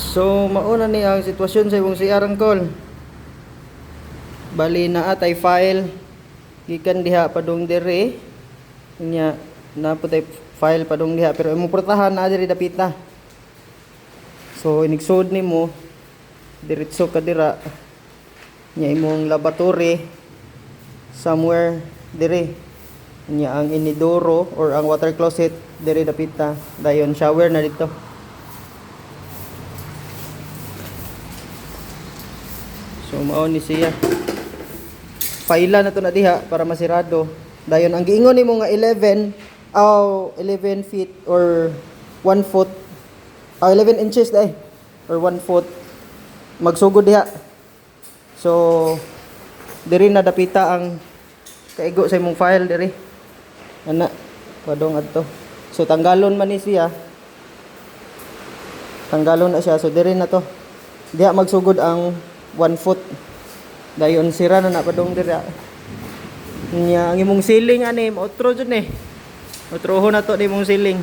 So mauna ni ang sitwasyon sa imong CR angkol. Bali na atay file gikan diha padung dire. Nya na putay file padung diha pero imong portahan na diri dapita. So inigsud nimo diretso ka dira. Nya imong laboratory somewhere dire. Nya ang inidoro or ang water closet dire dapita. Dayon shower na dito. So mao ni siya. Faila na to na diha para masirado. Dayon ang giingon nimo nga 11 feet or 1 foot 11 inches dai or 1 foot magsugod diha. So diri na dapita ang kaigo sa imong file diri. Ana padong adto. So tanggalon man ni siya. Tanggalon na siya. So diri na to. Diha magsugod ang 1 foot. Dayon sira na padong diri. Nya ang imong ceiling ani otro jud ni. Otroho na to ni imong ceiling.